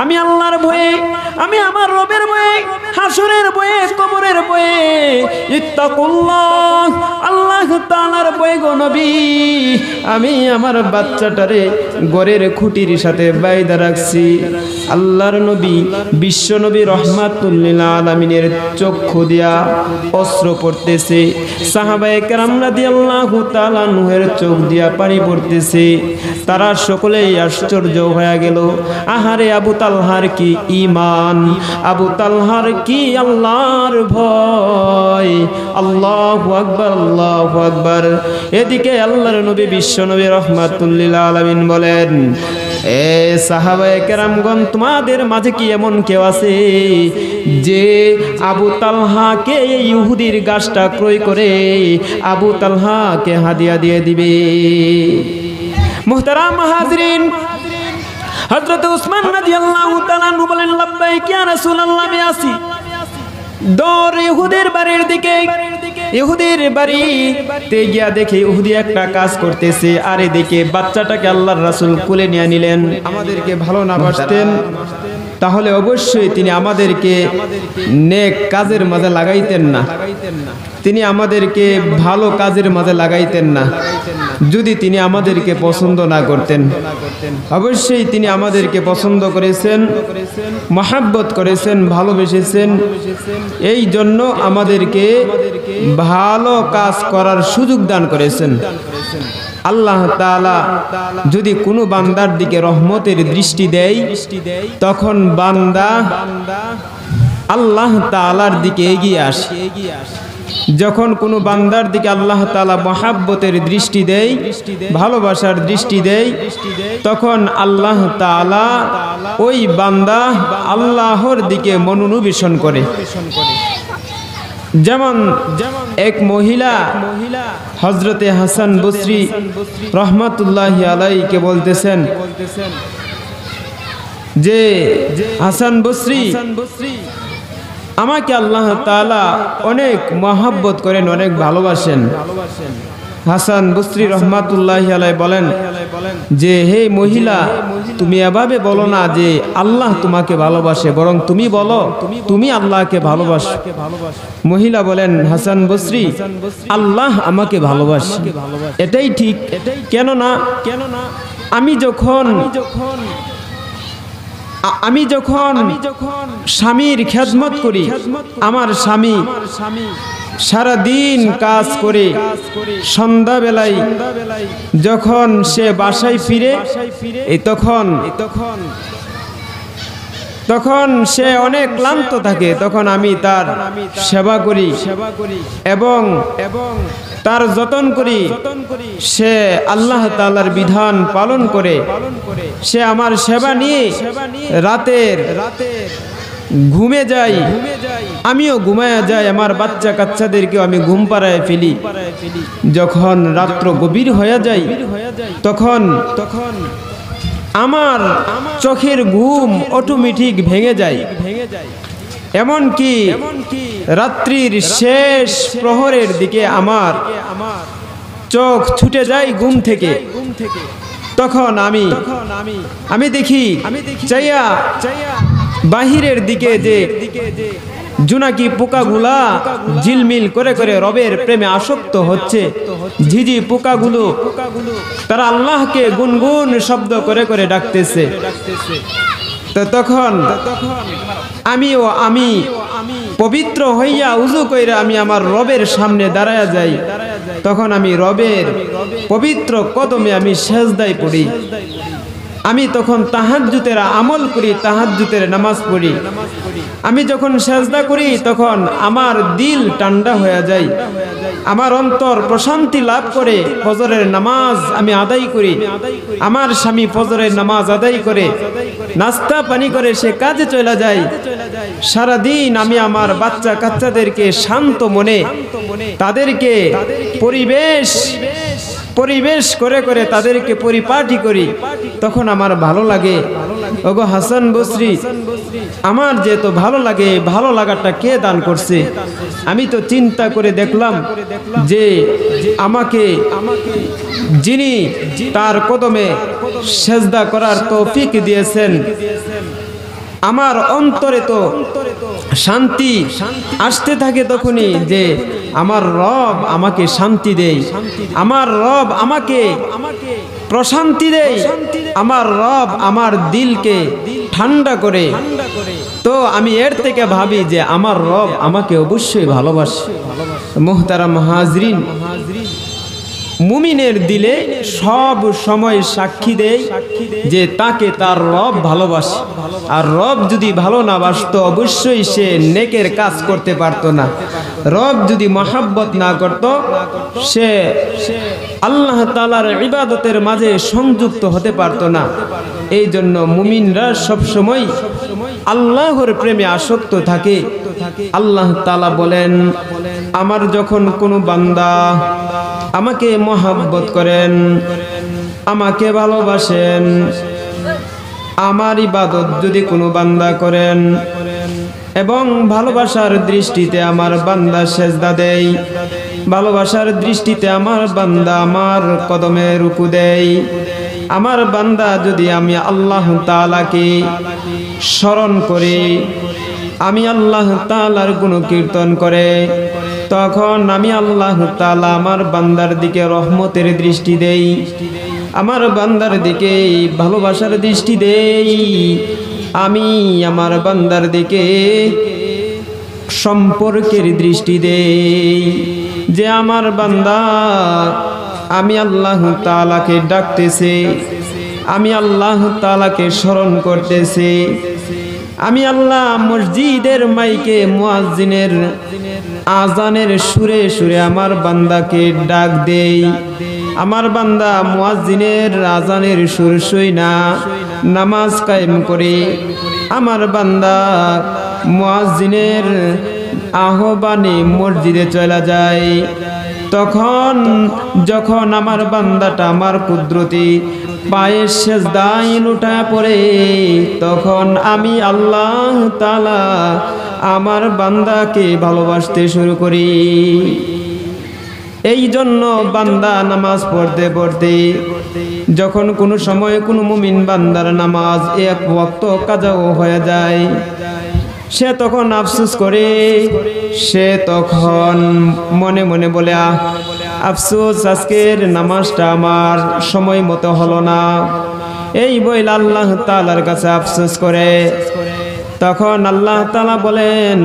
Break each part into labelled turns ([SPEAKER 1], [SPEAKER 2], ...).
[SPEAKER 1] আমি আল্লাহর ভয়ে, আমি আমার রবের ভয়ে, হাসরের ভয়ে, কবরের ভয়ে, ইত্তাকুল্লাহ, আল্লাহ তাআলার ভয়ে গো নবী, আমি আমার বাচ্চাটারে ঘরের খুঁটির সাথে বাইধা রাখছি। আল্লাহর নবী, বিশ্ব নবী রহমাতুল লিল আলামিনের চক্ষু দিয়া অস্ত্র পড়তেছে, সাহাবায়ে কেরাম রাদিয়াল্লাহু তাআলা আনহুর চোখ দিয়া পানি পড়তেছে। তারা সকলেই আশ্চর্য হয়ে গেল। আহারে আবু তালহার কি ঈমান, আবু তালহার কি আল্লাহর ভয়। আল্লাহু আকবার, আল্লাহু আকবার। এদিকে আল্লাহর নবী বিশ্ব নবী রহমাতুল লিল আলামিন বলেন, এ সাহাবায়ে কেরামগণ, তোমাদের মাঝে কি এমন কেউ আছে যে আবু তালহাকে ইহুদির গাছটা ক্রয় করে আবু তালহাকে হাদিয়া দিয়ে দিবে? মুহতারাম হাজরিন, হযরত উসমান রাদিয়াল্লাহু তাআলা আনহু বলেন, লাব্বাইক ইয়া রাসূলুল্লাহ, আমি আসি। দৌড় ইহুদির বাড়ির দিকে। ইহুদির বাড়িতে গিয়া দেখে ইহুদি একটা কাজ করতেছে, আর এদিকে বাচ্চাটাকে আল্লাহর রাসূল কোলে নিয়ে নিলেন। আমাদেরকে ভালো না বাসতেন তাহলে অবশ্যই তিনি আমাদেরকে নেক কাজের মাঝে লাগাইতেন না, তিনি আমাদেরকে ভালো কাজের মাঝে লাগাইতেন না। যদি তিনি আমাদেরকে পছন্দ না করতেন, অবশ্যই তিনি আমাদেরকে পছন্দ করেছেন, মহব্বত করেছেন, ভালোবেসেছেন। এই জন্য আমাদেরকে ভালো কাজ করার সুযোগ দান করেছেন। আল্লাহ তাআলা যদি কোনো বান্দার দিকে রহমতের দৃষ্টি দেয়, তখন বান্দা আল্লাহ তাআলার দিকে এগিয়ে আসে। যখন কোনো বান্দার দিকে আল্লাহ তাআলা মহাব্বতের দৃষ্টি দেয়, ভালোবাসার দৃষ্টি দেয়, তখন আল্লাহ তাআলা ওই বান্দা আল্লাহর দিকে মনোনিবেশন করে। যেমন এক মহিলা হযরতে হাসান বসরি রহমাতুল্লাহি আলাইহিকে বলতেছেন যে, হাসান বসরি, আমাকে আল্লাহ তাআলা অনেক মহব্বত করেন, অনেক ভালোবাসেন। হাসান বসরি রহমাতুল্লাহি আলাইহি বলেন যে, হে মহিলা, তুমি এভাবে বলো না যে আল্লাহ তোমাকে ভালোবাসে, বরং তুমি বলো তুমি আল্লাহকে ভালোবাসো। মহিলা বলেন, হাসান বসরি, আল্লাহ আমাকে ভালোবাসে, এটাই ঠিক। কেননা আমি যখন স্বামীর খেদমত করি, আমার স্বামী সারা দিন কাজ করে সন্ধ্যাবেলায় যখন সে বাসায় ফিরে, তখন সে অনেক ক্লান্ত থাকে, তখন আমি তার সেবা করি এবং তার যত্ন করি। সে আল্লাহ তাআলার বিধান পালন করে, সে আমার সেবা নিয়ে রাতের ঘুমে যাই, আমিও ঘুমায়া যাই, আমার বাচ্চা কাচ্চাদেরকেও আমি ঘুম পাড়ায় ফেলি। যখন রাত্র গভীর হয়ে যায়, তখন আমার চোখের ঘুম অটোমেটিক ভেঙে যায়। এমনকি রাত্রির শেষ প্রহরের দিকে আমার চোখ ছুটে যায় ঘুম থেকে। তখন আমি দেখি চাইয়া বাহিরের দিকে যে জোনাকি পোকাগুলা ঝিলমিল করে করে রবের প্রেমে আসক্ত হচ্ছে, ঝিঝি পোকাগুলো তারা আল্লাহকে গুনগুন শব্দ করে করে ডাকতেছে। তো তখন আমি পবিত্র হইয়া উযু কইরা আমি আমার রবের সামনে দাঁড়ায়া যাই। তখন আমি রবের পবিত্র কদমে আমি সেজদায় পড়ি। আমি তখন তাহাজ্জুদের আমল করি, তাহাজ্জুদের নামাজ পড়ি। আমি যখন সেজদা করি তখন আমার দিল ঠান্ডা হয়ে যায়, আমার অন্তর প্রশান্তি লাভ করে। ফজরের নামাজ আমি আদায় করি, আমার স্বামী ফজরের নামাজ আদায় করে নাস্তা পানি করে সে কাজে চলে যায়। সারাদিন আমি আমার বাচ্চা কাচ্চাদেরকে শান্ত মনে তাদেরকে পরিবেশ করে করে তাদেরকে পরিপাটি করি। তখন আমার ভালো লাগে। ওগো হাসান বসরি, আমার যে তো ভালো লাগে, ভালো লাগাটা কে দান করছে? আমি তো চিন্তা করে দেখলাম যে আমাকে যিনি তার কদমে সেজদা করার তৌফিক দিয়েছেন, আমার অন্তরে তো শান্তি আসতে থাকে তখনই যে আমার রব আমাকে শান্তি দেয়, আমার রব আমাকে প্রশান্তি দেয়, আমার রব আমার দিলকে ঠান্ডা করে। তো আমি এর থেকে ভাবি যে আমার রব আমাকে অবশ্যই ভালোবাসে। মুহতারাম হাজরিন, মুমিনের দিলে সব সময় সাক্ষী দেয় যে তাকে তার রব ভালোবাসে। আর রব যদি ভালো না বাসতো অবশ্যই সে নেকের কাজ করতে পারতো না। রব যদি মহাব্বত না করত সে আল্লাহ তাআলার ইবাদতের মাঝে সংযুক্ত হতে পারতো না। এই জন্য মুমিনরা সব সময় আল্লাহর প্রেমে আসক্ত থাকে। আল্লাহ তাআলা বলেন, আমার যখন কোনো বান্দা আমাকে মহাব্বত করেন, আমাকে ভালোবাসেন, আমার ইবাদত যদি কোনো বান্দা করেন এবং ভালোবাসার দৃষ্টিতে আমার বান্দা সেজদা দেয়, ভালোবাসার দৃষ্টিতে আমার বান্দা আমার কদমে রুকু দেয়, আমার বান্দা যদি আমি আল্লাহ তাআলাকে স্মরণ করি, আমি আল্লাহ তাআলার গুণকীর্তন করে, তখন আমি আল্লাহ তাআলা আমার বান্দার দিকে রহমতের দৃষ্টি দেই, আমার বান্দার দিকে ভালোবাসার দৃষ্টি দেই, আমি আমার বান্দার দিকে সম্পর্কের দৃষ্টি দেই। যে আমার বান্দা আমি আল্লাহ তাআলাকে ডাকতেছে, আমি আল্লাহ তাআলাকে স্মরণ করতেছে, আমি আল্লাহ মসজিদের মাইকে মুয়াজ্জিনের আজানের সুরে সুরে আমার বান্দাকে ডাক দেই, আমার বান্দা মুয়াজ্জিনের আজানের সুর শুই না নামাজ কায়েম করে, আমার বান্দা মুয়াজ্জিনের আহ্বানে মসজিদে চলে যায়, তখন যখন আমার বান্দাটা আমার কুদরতি পায়ের সেজদায় লুটায় পড়ে, তখন আমি আল্লাহ তাআলা আমার বান্দাকে ভালোবাসতে শুরু করি। এই জন্য বান্দা নামাজ পড়তে পড়তে যখন কোনো সময় কোনো মুমিন বান্দার নামাজ এক ওয়াক্ত কাজাও হয়ে যায়, সে তখন আফসোস করে, সে তখন মনে মনে বলে, আফসোস আজকের নামাজটা আমার সময় মতো হলো না, এই বইল আল্লাহ তাআলার কাছে আফসোস করে। তখন আল্লাহ তাআলা বলেন,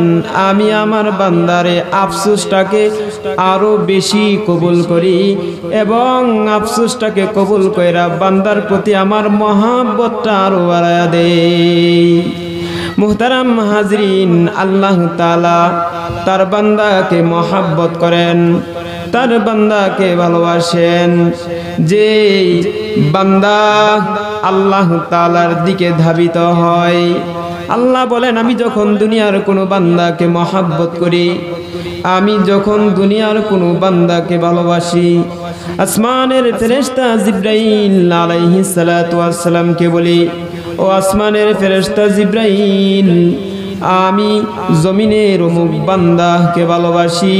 [SPEAKER 1] আমি আমার বান্দারে আফসোসটাকে আরো বেশি কবুল করি এবং আফসোসটাকে কবুল কইরা বান্দার প্রতি আমার মহাব্বতটা আরো বাড়ায়া দেই। মুহতারাম হাজরিন, আল্লাহ তাআলা তার বান্দাকে মহাব্বত করেন, তার বান্দাকে ভালোবাসেন। যে বান্দা আল্লাহ তাআলার দিকে ধাবিত হয়, আল্লাহ বলেন, আমি যখন দুনিয়ার কোনো বান্দাকে মহাব্বত করি, আমি যখন দুনিয়ার কোনো বান্দাকে ভালোবাসি, আসমানের ফেরেশতা জিবরাইল আলাইহিস সালাতু ওয়াস সালামকে বলি, ও আসমানের ফেরেশতা জিবরাইল, আমি জমিনের অমুক বান্দাকে ভালোবাসি,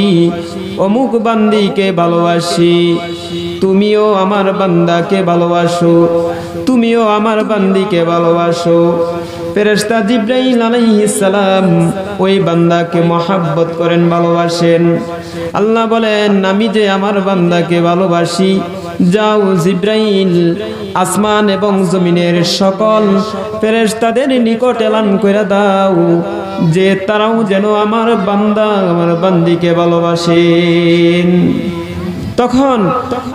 [SPEAKER 1] অমুক বান্দিকে ভালোবাসি, তুমিও আমার বান্দাকে ভালোবাসো, তুমিও আমার বান্দিকে ভালোবাসো। ফেরেশতা জিবরাইল আলাইহিস সালাম ওই বান্দাকে মহাব্বত করেন, ভালোবাসেন। আল্লাহ বলেন, আমি যে আমার বান্দাকে ভালোবাসি, যাও জিবরাইল আসমান এবং জমিনের সকল ফেরেশতাদের নিকট এলান কইরা দাও যে তারাও যেন আমার বান্দা আমার বান্দিকে ভালোবাসেন। তখন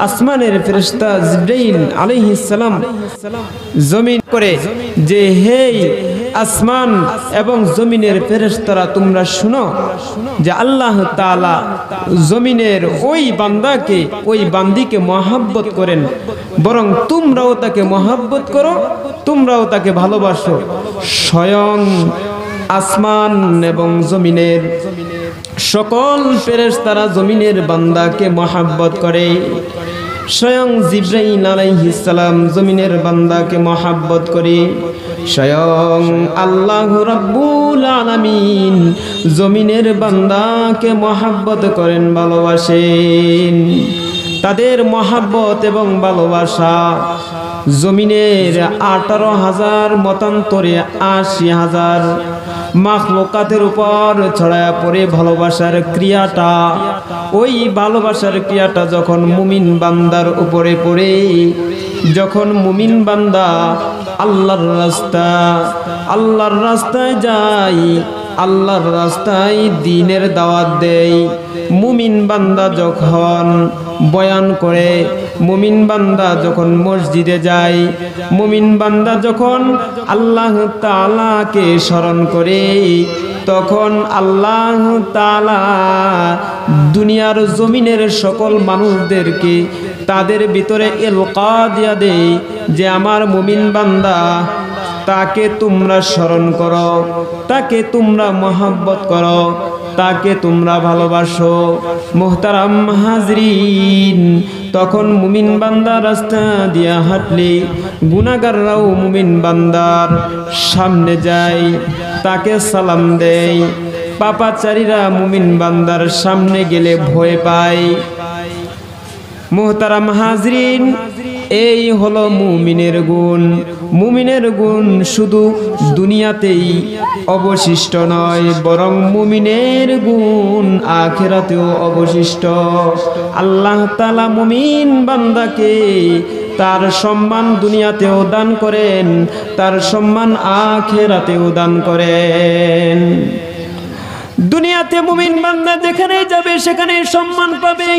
[SPEAKER 1] আসমানের ফেরেশতা জিবরাইল আলাইহিস সালাম জমিন করে যে, হে আসমান এবং জমিনের ফেরেশতারা, তোমরা শুনো যে আল্লাহ তাআলা জমিনের ওই বান্দাকে, ওই বান্দিকে মহাব্বত করেন, বরং তোমরাও তাকে মহাব্বত করো, তোমরাও তাকে ভালোবাসো। স্বয়ং আসমান এবং জমিনের সকল ফেরেশতারা জমিনের বান্দাকে মহাব্বত করে। স্বয়ং জিবরাইল আলাইহিস সালাম জমিনের বান্দাকে মহাব্বত করে। স্বয়ং আল্লাহ রাব্বুল আলামিন জমিনের বান্দাকে মহাব্বত করেন, ভালোবাসেন। তাদের মহাব্বত এবং ভালোবাসা জমিনের 18,000 মতান্তরে 80,000 মাখলুকাতের উপর ছড়ায়া পড়ে ভালোবাসার ক্রিয়াটা, ওই ভালোবাসার ক্রিয়াটা যখন মুমিন বান্দার উপরে পড়ে, যখন মুমিন বান্দা আল্লাহর রাস্তায় যায়, আল্লাহর রাস্তায় দ্বীনের দাওয়াত দেয়, মুমিন বান্দা যখন বয়ান করে, মুমিন বান্দা যখন মসজিদে যায়, মুমিন বান্দা যখন আল্লাহ তাআলাকে স্মরণ করে, তখন আল্লাহ তাআলা দুনিয়ার জমিনের সকল মানুষদেরকে তাদের ভিতরে ইলকা দিয়া দেয় যে আমার মুমিন বান্দা, তাকে তোমরা স্মরণ করো, তাকে তোমরা মহব্বত করো, তাকে তোমরা ভালোবাসো। মুহতারাম হাজরিন, তখন মুমিন বান্দা রাস্তা দিয়া হাঁটলে গুনাহগাররাও মুমিন বান্দার সামনে যায়, তাকে সালাম দেয়। পাপাচারীরা মুমিন বান্দার সামনে গেলে ভয় পায়। মুহতারাম হাজরিন, এই হলো মুমিনের গুণ। মুমিনের গুণ শুধু দুনিয়াতেই অবশিষ্ট নয়, বরং মুমিনের গুণ আখিরাতেও অবশিষ্ট। আল্লাহ তাআলা মুমিন বান্দাকে তার সম্মান দুনিয়াতেও দান করেন, তার সম্মান আখিরাতেও দান করেন। দুনিয়াতে মুমিন বান্দা যেখানে যাবে সেখানে সম্মান পাবে।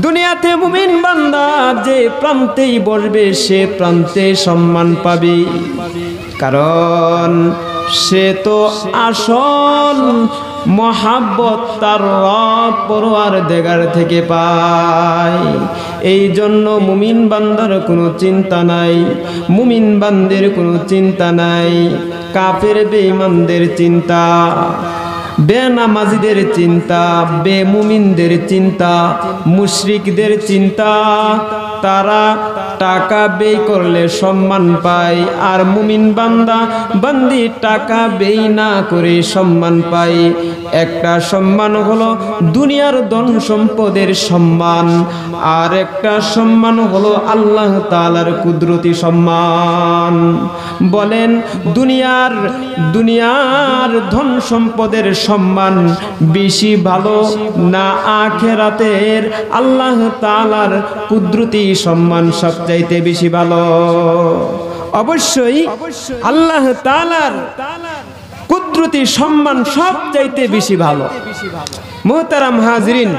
[SPEAKER 1] দুনিয়াতে মুমিন বান্দা যে প্রান্তেই বসবে সে প্রান্তে সম্মান পাবে, কারণ সে তো আসল মহাব্বত তার রব পরওয়ারদিগার থেকে পায়। এই জন্য মুমিন বান্দার কোনো চিন্তা নাই, মুমিন বান্দের কোনো চিন্তা নাই। কাফের বেঈমানদের চিন্তা, বেনামাজিদের চিন্তা, বেমুমিনদের চিন্তা, মুশরিকদের চিন্তা, তারা টাকা ব্যয় করলে সম্মান পায়, আর মুমিন বান্দা বান্দি টাকা ব্যয় না করে সম্মান পায়। একটা সম্মান হলো দুনিয়ার ধন সম্পদের সম্মান, আর একটা সম্মান হলো আল্লাহ তাআলার কুদরতি সম্মান। বলেন, দুনিয়ার ধন সম্পদের সম্মান বেশি ভালো না আখিরাতের আল্লাহ তাআলার কুদরতি সম্মান সবচাইতে বেশি ভালো? অবশ্যই আল্লাহ তাআলার কুদরতি সম্মান সবচাইতে বেশি ভালো। মুহতারাম হাজরিন,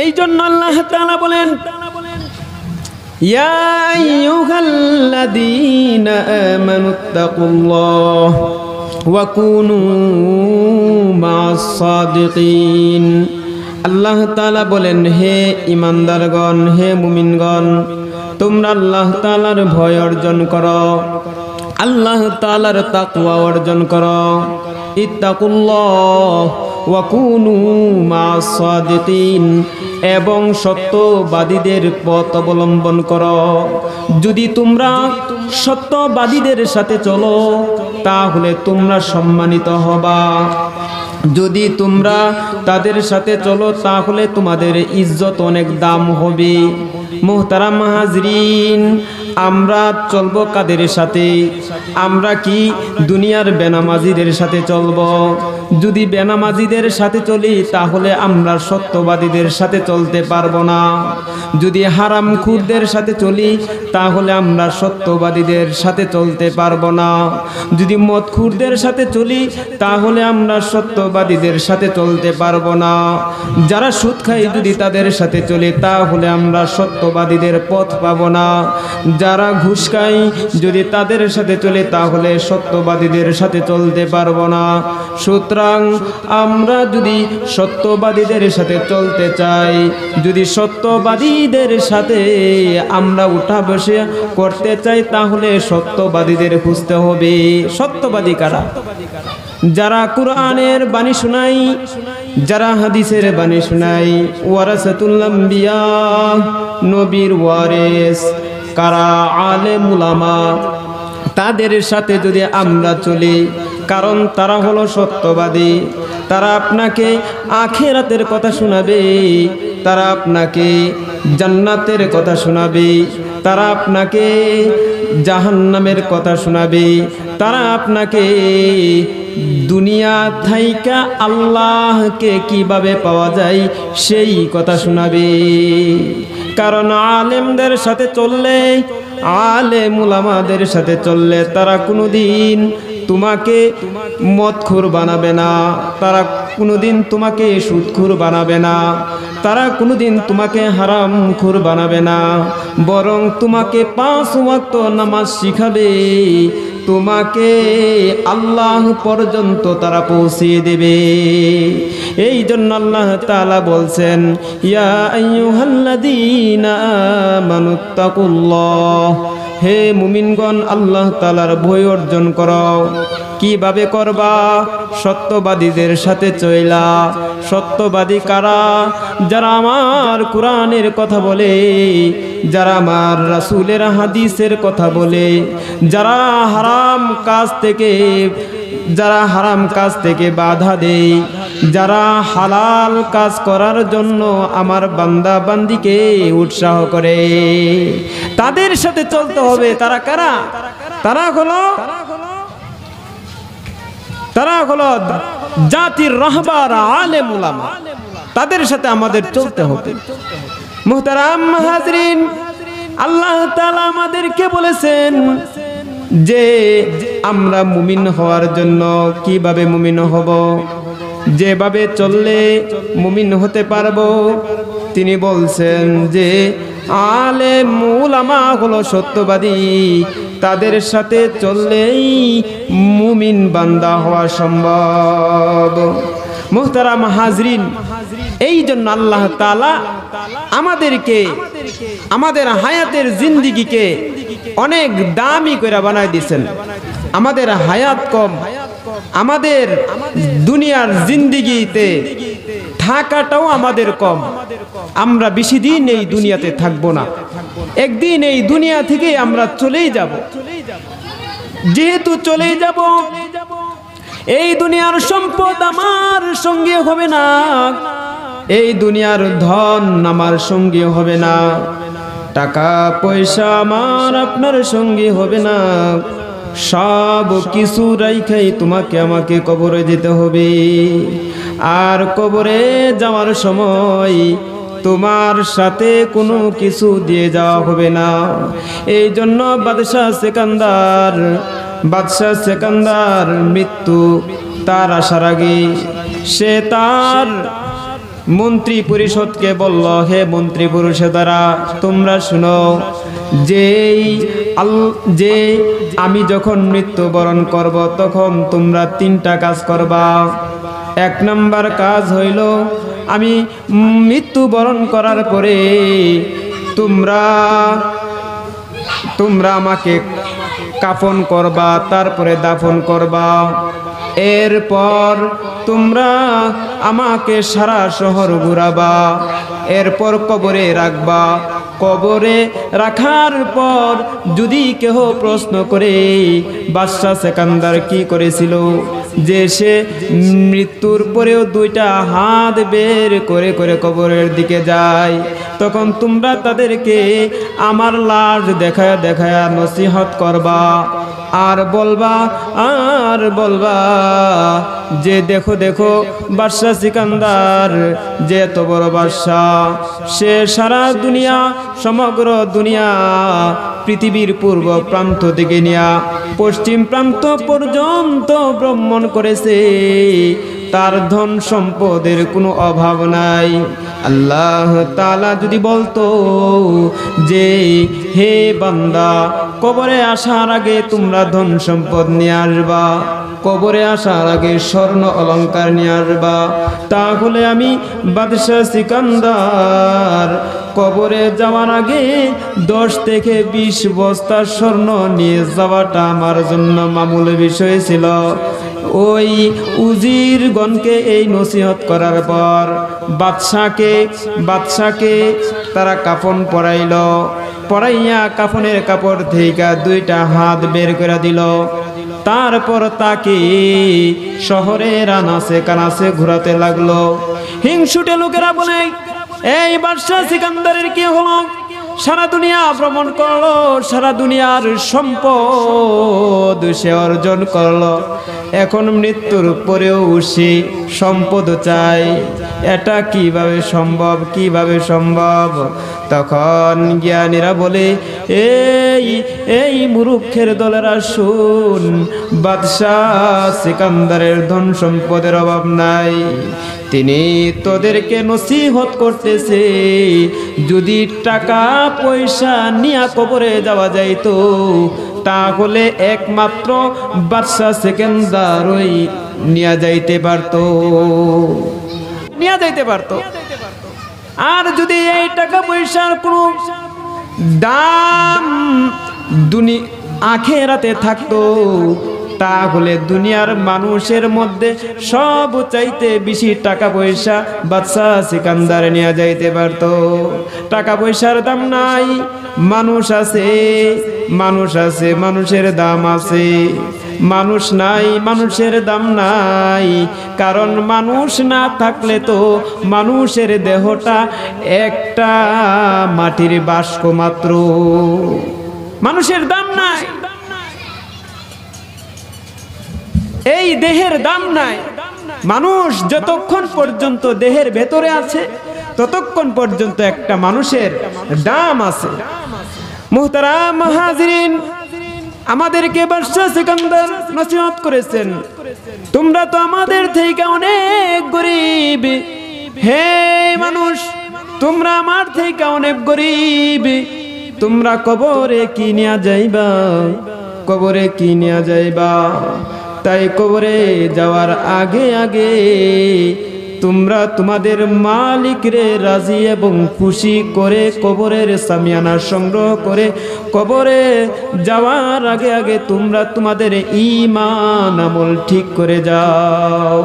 [SPEAKER 1] এই জন্য আল্লাহ তাআলা বলেন, ইয়া আইয়ুহাল্লাযীনা আমানুত্তাকুল্লাহ ওয়া কুনু মা'আস সাদিকিন। আল্লাহ তাআলা বলেন, হে ঈমানদারগণ, হে মুমিনগণ, তোমরা আল্লাহ তাআলার ভয় অর্জন করো, আল্লাহ তাআলার তাকওয়া অর্জন করো। ইত্তাকুল্লাহ ওয়া কুনু মা'আস সাদিকিন, এবং সত্যবাদীদের পথ অবলম্বন করো। যদি তোমরা সত্যবাদীদের সাথে চলো তাহলে তোমরা সম্মানিত হবা। যদি তোমরা তাদের সাথে চলো তাহলে তোমাদের ইজ্জত অনেক দাম হবে। মুহতারাম হাজরিন, আমরা চলবো কাদের সাথে? আমরা কি দুনিয়ার বেনামাজিদের সাথে চলবো? যদি বেনামাজিদের সাথে চলি তাহলে আমরা সত্যবাদীদের সাথে চলতে পারবো না। যদি হারামখোরদের সাথে চলি তাহলে আমরা সত্যবাদীদের সাথে চলতে পারবো না। যদি মদখোরদের সাথে চলি তাহলে আমরা সত্যবাদীদের সাথে চলতে পারবো না। যারা সুদ খায় যদি তাদের সাথে চলি তাহলে আমরা সত্যবাদীদের পথ পাবো না। যারা ঘুষ খায় যদি তাদের সাথে চলে তাহলে সত্যবাদীদের সাথে চলতে পারবো না। সুতরাং আমরা যদি সত্যবাদীদের সাথে চলতে চাই, যদি সত্যবাদীদের সাথে আমরা উঠা বসে করতে চাই তাহলে সত্যবাদীদের খুঁজতে হবে। সত্যবাদী কারা? যারা কোরআনের বাণী শোনাই, যারা হাদিসের বাণী শোনাই, ওয়ারাসাতুল আম্বিয়া, নবীর ওয়ারিস কারা? আলেম উলামা। তাদের সাথে যদি আমরা চলি, কারণ তারা হলো সত্যবাদী। তারা আপনাকে আখিরাতের কথা শোনাবে, তারা আপনাকে জান্নাতের কথা শোনাবে, তারা আপনাকে জাহান্নামের কথা শোনাবে, তারা আপনাকে দুনিয়া থাইকা আল্লাহকে কিভাবে পাওয়া যায় সেই কথা শোনাবে। কারণ আলেমদের সাথে চললে, আলেম উলামাদের সাথে চললে তারা কোনোদিন তোমাকে মদখোর বানাবে না, তারা কোনোদিন তোমাকে সুদখোর বানাবে না, তারা কোনোদিন তোমাকে হারামখোর বানাবে না, বরং তোমাকে 5 ওয়াক্ত নামাজ শিখাবে, তোমাকে আল্লাহ পর্যন্ত তারা পৌঁছিয়ে দেবে। এই জন্য আল্লাহ তাআলা বলছেন, ইয়া আইয়ুহাল্লাযীনা আমানুত্তাকুল্লাহ, হে মুমিনগণ আল্লাহ তাআলার ভয় অর্জন করো। কিভাবে করবা? সত্যবাদীদের সাথে চইলা। সত্যবাদী কারা? যারা আমার কোরআনের কথা বলে, যারা আমার রাসূলের হাদিসের কথা বলে, যারা হারাম কাজ থেকে বাধা দেয়, যারা হালাল কাজ করার জন্য আমার বান্দা বান্দিকে উৎসাহ করে, তাদের সাথে চলতে হবে। তারা কারা? তারা হলো জাতির রাহবার, আলেম উলামা। তাদের সাথে আমাদের চলতে হবে। মুহতারাম হাজরিন, আল্লাহ তাআলা আমাদেরকে বলেছেন যে আমরা মুমিন হওয়ার জন্য কিভাবে মুমিন হব, যেভাবে চললে মুমিন হতে পারবো। তিনি বলছেন যে আলেম উলামা হলো সত্যবাদী, তাদের সাথে চললেই মুমিন বান্দা হওয়া সম্ভব। মুহতারাম হাজরিন, এই জন্য আল্লাহ তাআলা আমাদেরকে, আমাদের হায়াতের জিন্দেগিকে অনেক দামি করে বানায় দিয়েছেন। আমাদের হায়াত কম, আমাদের দুনিয়ার জিন্দেগিতে থাকাটাও আমাদের কম। আমরা বেশি দিন এই দুনিয়াতে থাকবো না, একদিন এই দুনিয়া থেকে আমরা চলেই যাব। যেহেতু চলেই যাব, এই দুনিয়ার সম্পদ আমার সঙ্গে হবে না, এই দুনিয়ার ধন আমার সঙ্গে হবে না, টাকা পয়সা আমার আপনার সঙ্গে হবে না। সব কিছু রাইখাই তোমাকে আমাকে কবরে যেতে হবে। আর কবরে যাওয়ার সময় তোমার সাথে কোনো কিছু দিয়ে যাওয়া হবে না। এই জন্য বাদশাহ সেকান্দার মৃত্যু তার আসার আগে সে তার মন্ত্রী পরিষদকে বলল, হে মন্ত্রী পরিষদেরা, তোমরা শুনো, যে আমি যখন মৃত্যুবরণ করব তখন তোমরা 3টা কাজ করবা। 1 নাম্বার কাজ হইল, আমি মৃত্যুবরণ করার পরে তোমরা আমাকে কাফন করবা, তারপরে দাফন করবা। এরপর তোমরা আমাকে সারা শহর ঘুরাবা, এরপর কবরে রাখবা। কবরে রাখার পর যদি কেহ প্রশ্ন করে বাদশাহ সেকান্দার কি করেছিল, যে সে মৃত্যুর পরেও 2টা হাত বের করে করে কবরের দিকে যায়, তখন তোমরা তাদেরকে আমার লাশ দেখায়া দেখায়া নসিহত করবা, আর বলবা যে দেখো দেখো বাদশাহ সিকান্দার যে এত বড় বাদশাহ, সে সারা দুনিয়া, সমগ্র দুনিয়া, পৃথিবীর পূর্ব প্রান্ত থেকে নিয়া পশ্চিম প্রান্ত পর্যন্ত ভ্রমণ করেছে, তার ধন সম্পদের কোনো অভাব নাই। আল্লাহ তাআলা যদি বলতো যে হে বান্দা, কবরে আসার আগে তোমরা ধন সম্পদ নিয়ে আসবা, কবরে আসার আগে স্বর্ণ অলংকার নিয়ে আসবা, তাহলে আমি বাদশাহ সিকান্দার কবরে যাওয়ার আগে 10 থেকে 20 বস্তা স্বর্ণ নিয়ে যাওয়াটা আমার জন্য মামুল বিষয় ছিল। ওই উজিরগণকে এই নসিহত করার পর বাদশাকে তারা কাফন পরাইয়া কাফনের কাপড় থেকে 2টা হাত বের করে দিল। তারপর তাকে শহরের আনাচে কানাচে ঘোরাতে লাগলো। হিংসুটে লোকেরা বলে, এই বাদশা সিকান্দারের কি হলো? সারা দুনিয়া ভ্রমণ করলো, সারা দুনিয়ার সম্পদ সে অর্জন করলো, এখন মৃত্যুর পরেও সে সম্পদ চায়। এটা কিভাবে সম্ভব, কিভাবে সম্ভব? তখন জ্ঞানীরা বলে, এই মূর্খের দলেরা শুন, বাদশাহ সিকান্দারের ধন সম্পদের অভাব নাই, তিনি তোদেরকে নসিহত করতেছে, যদি টাকা পয়সা নিয়ে কবরে যাওয়া যাইতো তাহলে একমাত্র বাদশাহ সিকান্দারই নিয়ে যাইতে পারতো। আর যদি এই টাকা পয়সার কোনো দাম আখিরাতে থাকতো তাহলে দুনিয়ার মানুষের মধ্যে সব চাইতে বেশি টাকা পয়সা বাদশাহ সিকান্দার নিয়ে যাইতে পারতো। টাকা পয়সার দাম নাই, মানুষ আছে, মানুষের দাম আছে। মানুষ নাই, মানুষের দাম নাই, কারণ মানুষ না থাকলে তো মানুষের দেহটা একটা মাটির বাষ্প মাত্র, মানুষের দাম নাই, এই দেহের দাম নাই। মানুষ যতক্ষণ পর্যন্ত দেহের ভেতরে আছে ততক্ষণ পর্যন্ত একটা মানুষের দাম আছে। মুহতারাম হাজিরিন, আমাদেরকে বাদশাহ সিকান্দার নসিহত করেছেন, তোমরা তো আমাদের থেকে অনেক গরিব, হে মানুষ তোমরা আমার থেকে অনেক গরিব, তোমরা কবরে কি নিয়ে যাইবা, কবরে কি নিয়ে যাইবা? তাই কবরে যাওয়ার আগে আগে তোমরা তোমাদের মালিকরে রাজি এবং খুশি করে কবরের সামিয়ানা সংগ্রহ করে কবরে যাওয়ার আগে আগে তোমরা তোমাদের ঈমান আমল ঠিক করে যাও,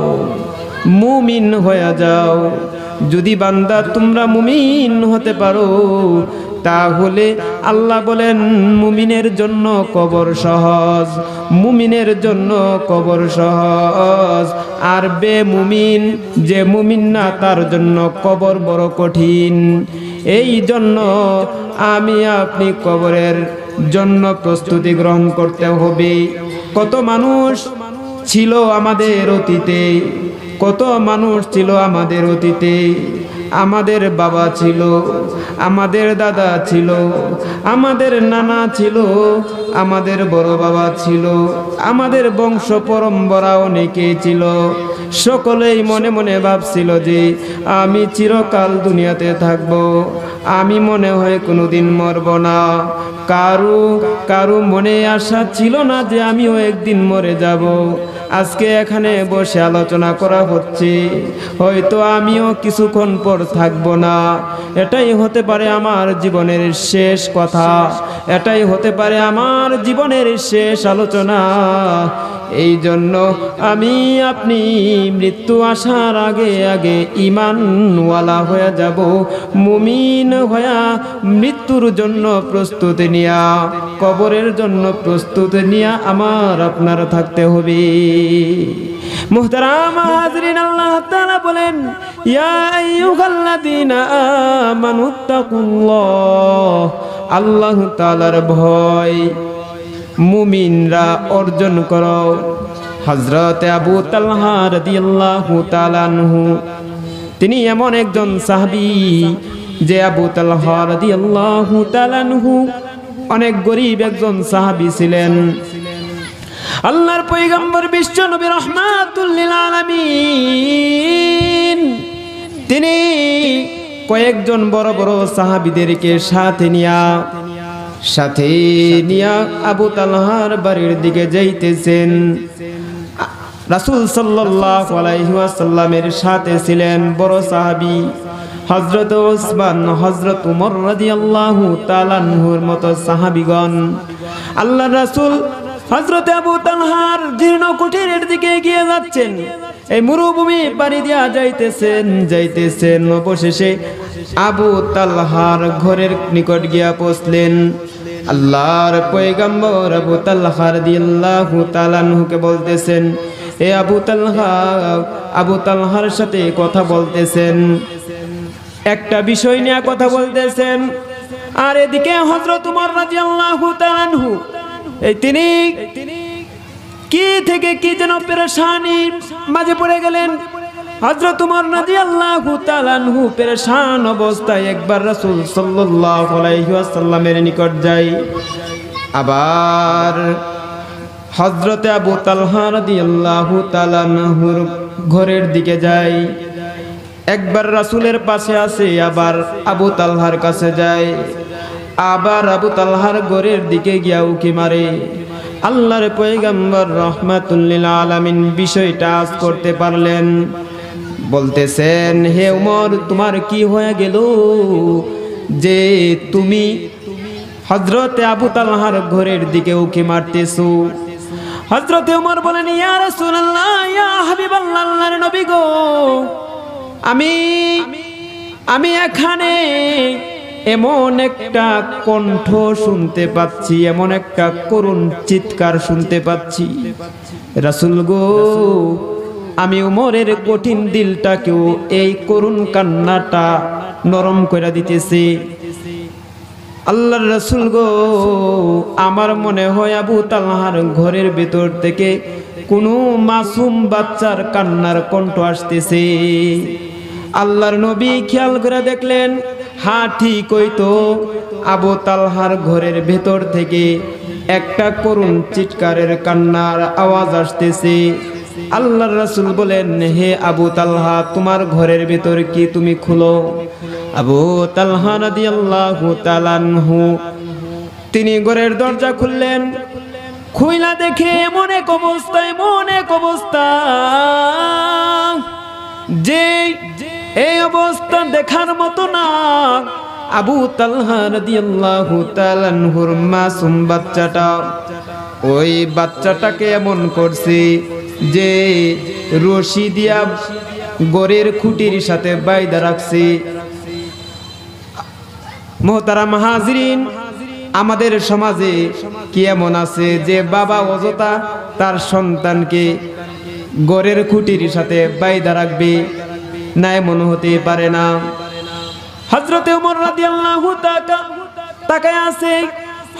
[SPEAKER 1] মুমিন হয়ে যাও। যদি বান্দা তোমরা মুমিন হতে পারো তাহলে আল্লাহ বলেন মুমিনের জন্য কবর সহজ, মুমিনের জন্য কবর সহজ। আর বেমুমিন, যে মুমিন না তার জন্য কবর বড় কঠিন। এই জন্য আমি আপনি কবরের জন্য প্রস্তুতি গ্রহণ করতে হবে। কত মানুষ ছিল আমাদের অতীতে, কত মানুষ ছিল আমাদের অতীতে। আমাদের বাবা ছিল, আমাদের দাদা ছিল, আমাদের নানা ছিল, আমাদের বড় বাবা ছিল, আমাদের বংশ পরম্পরা অনেকেই ছিল। সকলেই মনে মনে ভাবছিল যে আমি চিরকাল দুনিয়াতে থাকব, আমি মনে হয় কোনোদিন মরব না। কারো মনে আশা ছিল না যে আমিও একদিন মরে যাব। আজকে এখানে বসে আলোচনা করা হচ্ছে, হয়তো আমিও কিছুক্ষণ পর থাকব না। এটাই হতে পারে আমার জীবনের শেষ কথা, এটাই হতে পারে আমার জীবনের শেষ আলোচনা। এই জন্য আমি আপনি মৃত্যু আসার আগে আগে ঈমানওয়ালা হয়ে যাব, মুমিন হয়ে মৃত্যুর জন্য প্রস্তুতি নিয়া, কবরের জন্য প্রস্তুতি নিয়া আমার আপনার থাকতে হবে। মুহতারাম হাজরিন, আল্লাহ তাআলা বলেন, ইয়া আইয়ুহাল্লাযীনা আমানুত্তাকুল্লাহ, আল্লাহ তাআলার ভয় মুমিনরা অর্জন করো। হযরত আবু তালহা রাদিয়াল্লাহু তাআলা আনহু, তিনি এমন একজন সাহাবী যে আবু তালহা রাদিয়াল্লাহু তাআলা আনহু অনেক গরিব একজন সাহাবী ছিলেন। আল্লাহর পয়গম্বর বিশ্ব নবী রাহমাতুল লিল আলামিন তিনি কয়েকজন বড় বড় সাহাবীদেরকে সাথে নিয়া আবু তালহার বাড়ির দিকে যাইতেছেন। রাসূল সাল্লাল্লাহু আলাইহি ওয়াসাল্লামের সাথে ছিলেন বড় সাহাবী হযরত ওসমান, হযরত উমর রাদিয়াল্লাহু তাআলা আনহুর মতো সাহাবীগণ। আল্লাহর রাসূল হযরত আবু তালহার জীর্ণ কুটিরের দিকে এগিয়ে যাচ্ছেন। এই মরুভূমি পাড়ি দিয়া যাইতেছেন অবশেষে আবু তালহার ঘরের নিকট গিয়া পৌঁছলেন। আল্লাহর পয়গম্বর আবু তালহা রাদিয়াল্লাহু তাআলা আনহুকে বলতেছেন, এ আবু তালহা, আবু তালহার সাথে কথা বলতেছেন, একটা বিষয় নিয়ে কথা বলতেছেন। আর এদিকে হযরত ওমর রাদিয়াল্লাহু তাআলা আনহু তিনি কি থেকে কি যেন পেরেশানির মাঝে পড়ে গেলেন। হযরত ওমর রাদিয়াল্লাহু তাআলা আনহু পেরেশান অবস্থায় একবার রাসূল সাল্লাল্লাহু আলাইহি ওয়াসাল্লামের নিকট যায়, আবার হযরতে আবু তালহা রাদিয়াল্লাহু তাআলা আনহুর ঘরের দিকে যায়। একবার রাসূলের পাশে আসে, আবার আবু তালহার কাছে যায়, আবার আবু তালহার ঘরের দিকে গিয়া উকি মারে। আল্লাহর পয়গম্বর রাহমাতুল লিল আলামিন বিষয়টা আজ করতে পারলেন। বলতেছেন, হে ওমর, তোমার কি হয়ে গেল যে তুমি হযরতে আবু তালহার ঘরের দিকে উকি মারতেছো? হযরতে ওমর বলেন, ইয়া রাসূলুল্লাহ, ইয়া হাবিবাল্লাহ, আল্লাহর নবী গো, আমি এখানে এমন একটা কণ্ঠ শুনতে পাচ্ছি, এমন একটা করুণ চিৎকার শুনতে পাচ্ছি। রাসূল গো, আমি ওমরের কঠিন দিলটাকেও এই করুণ কান্নাটা নরম করে দিতেছি। আল্লাহর রাসূল গো, আমার মনে হয় আবু তালহার ঘরের ভিতর থেকে কোনো মাসুম বাচ্চার কান্নার কণ্ঠ আসতেছে। আল্লাহর নবী খেয়াল করে দেখলেন, হ্যাঁ ঠিকই তো, আবু তালহার ঘরের ভেতর থেকে একটা করুণ চিৎকারের কান্নার আওয়াজ আসতেছে। আল্লাহর রাসূল বলেন, হে আবু তালহা, তোমার ঘরের ভেতর কি তুমি খুলো। আবু তালহা রাদিয়াল্লাহু তাআলা আনহু তিনি ঘরের দরজা খুললেন। খুইলা দেখে এমন এক অবস্থা যে এই অবস্থা দেখার মতো না। আবু তালহা রাদিয়াল্লাহু তাআলা আনহুর মাসুম বাচ্চাটা, ওই বাচ্চাটাকে এমন করছে যে রশি দিয়া গড়ের খুঁটির সাথে বাইধা রাখছে। মুহতারাম হাজিরিন, আমাদের সমাজে কি এমন আছে যে বাবা অযথা তার সন্তানকে গড়ের খুঁটির সাথে বাইধা রাখবে? না, এমন হতে পারে না। হযরতে ওমর রাদিয়াল্লাহু তাকায় আছে,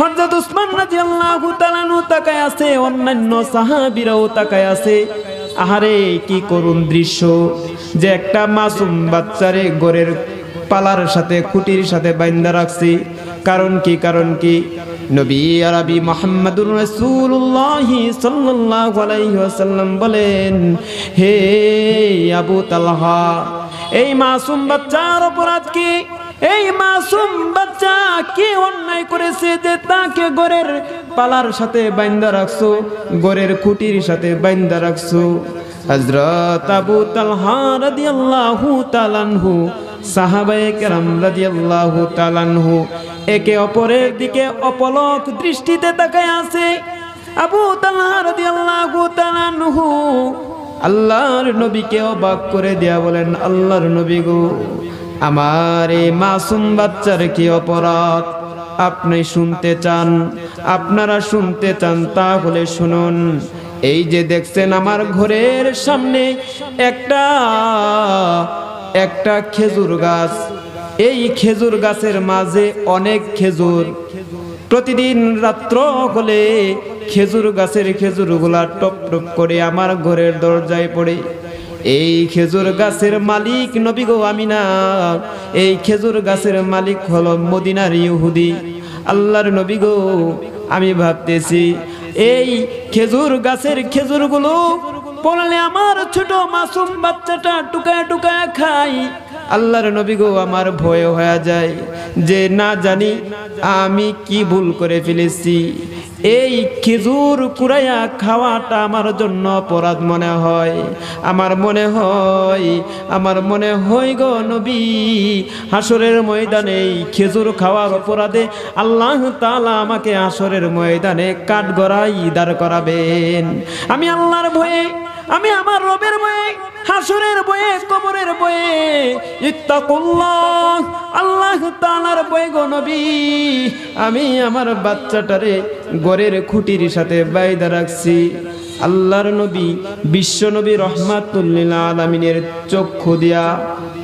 [SPEAKER 1] হযরত উসমান রাদিয়াল্লাহু তাআলা তাকায় আছে, অন্যান্য সাহাবীরাও তাকায় আছে। আহারে, কি করুণ দৃশ্য যে একটা মাসুম বাচ্চারে গড়ের পালার সাথে খুঁটির সাথে বাইন্ধা রাখছে। কারণ কি? নবী আরবি মুহাম্মদুর রাসূলুল্লাহ সাল্লাল্লাহু আলাইহি ওয়াসাল্লাম বলেন, হে আবু তালহা, এই মাসুম বাচ্চার অপরাধ কি? এই মাসুম বাচ্চা কি অন্যায় করেছে যে তাকে গড়ের পালার সাথে বাইন্ধা রাখছো, গড়ের খুঁটির সাথে বাইন্ধা রাখছো? হযরত আবু তালহা রাদিয়াল্লাহু তাআলা আনহু, সাহাবায়ে কেরাম রাদিয়াল্লাহু তাআলা আনহু একে অপরের দিকে অপলক দৃষ্টিতে তাকায় আছে। আবু তালহা রাদিয়াল্লাহু তাআলা আনহু আল্লাহর নবীকে অবাক করে দেয়া বলেন, আল্লাহর নবী গো, আমার এই মাসুম বাচ্চার কি অপরাধ? আপনি শুনতে চান, আপনারা শুনতে চান, তাহলে শুনুন। এই যে দেখছেন আমার ঘরের সামনে একটা খেজুর গাছ, এই খেজুর গাছের মাঝে অনেক খেজুর। প্রতিদিন রাত্র হলে খেজুর গাছের খেজুরগুলা টপ টপ করে আমার ঘরের দরজায় পড়ে। এই খেজুর গাছের মালিক নবী গো আমি না, এই খেজুর গাছের মালিক হলো মদিনার ইহুদি। আল্লাহর নবী গো, আমি ভাবতেছি এই খেজুর গাছের খেজুরগুলো পড়লে আমার ছোট মাসুম বাচ্চাটা টুকায় টুকায় খাই। আল্লাহর নবী গো, আমার ভয় হয়ে যায় যে না জানি আমি কি ভুল করে ফেলেছি। এই খেজুর কুড়াইয়া খাওয়াটা আমার জন্য অপরাধ মনে হয়। আমার মনে হয় গো নবী, হাসরের ময়দানে এই খেজুর খাওয়ার অপরাধে আল্লাহ তাআলা আমাকে হাসরের ময়দানে কাঠগড়ায় দাঁড় করাবেন। আমি আল্লাহর ভয়ে, আমি আমার রবের ভয়ে হাসরের বয়ে, কবরের বয়ে, ইত্তাকুল্লাহ, আল্লাহ তাআলার বয়ে গো নবী, আমি আমার বাচ্চাটারে ঘরের খুঁটির সাথে বাইধা রাখছি। আল্লাহর নবী, বিশ্ব নবী রহমাতুল লিল আলামিনের চক্ষু দিয়া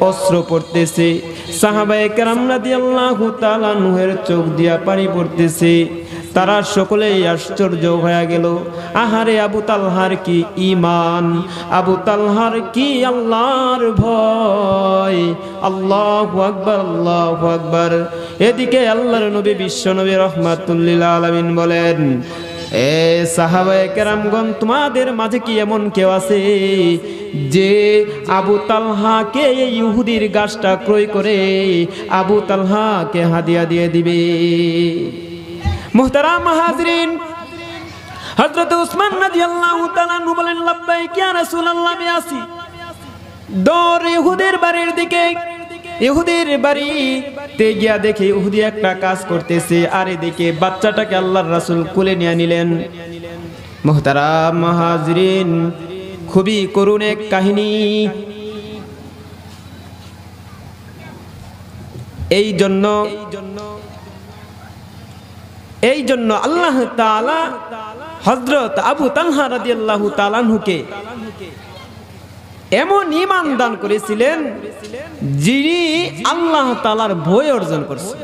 [SPEAKER 1] অস্ত্র পড়তেছে, সাহাবায়ে কেরাম রাদিয়াল্লাহু তাআলা আনহুর চোখ দিয়া পানি পড়তেছে। তারা সকলেই আশ্চর্য হয়ে গেল। আহারে আবু তালহার কি ঈমান, আবু তালহার কি আল্লাহর ভয়। আল্লাহু আকবার, আল্লাহু আকবার। এদিকে আল্লাহর নবী বিশ্ব নবী রহমাতুল লিল আলামিন বলেন, এ সাহাবায়ে কেরামগণ, তোমাদের মাঝে কি এমন কেউ আছে যে আবু তালহাকে এই ইহুদির গাছটা ক্রয় করে আবু তালহাকে হাদিয়া দিয়ে দিবে? মুহতারাম হাজরিন, হযরত উসমান রাদিয়াল্লাহু তাআলা আনহু বলেন, লাব্বাইক ইয়া রাসূলুল্লাহ, আমি আসি। দৌড় ইহুদের বাড়ির দিকে। ইহুদির বাড়িতে গিয়া দেখে ইহুদি একটা কাজ করতেছে, আর এদিকে বাচ্চাটাকে আল্লাহর রাসূল কোলে নিয়ে নিলেন। মুহতারাম হাজরিন, খুবই করুণ এক কাহিনী। এই জন্য আল্লাহ তাআলা হযরত আবু তালহা রাদিয়াল্লাহু তাআলা আনহুকে এমন ঈমান দান করেছিলেন যিনি আল্লাহ তাআলার ভয় অর্জন করছেন।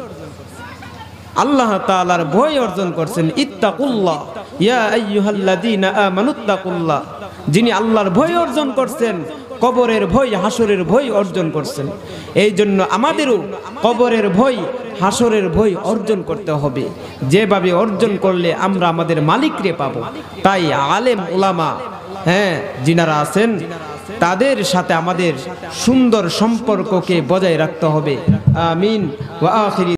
[SPEAKER 1] আল্লাহ তাআলার ভয় অর্জন করছেন। ইত্তাকুল্লাহ ইয়া আইয়ুহাল্লাযীনা আমানুত্তাকুল্লাহ, যিনি আল্লাহর ভয় অর্জন করছেন, কবরের ভয়, হাসরের ভয় অর্জন করছেন। এই জন্য আমাদেরও কবরের ভয়, হাসরের ভয় অর্জন করতে হবে, যেভাবে অর্জন করলে আমরা আমাদের মালিকরে পাবো। তাই আলেম উলামা, যিনারা আছেন, তাদের সাথে আমাদের সুন্দর সম্পর্ককে বজায় রাখতে হবে। আমিন ওয়া আখিরি।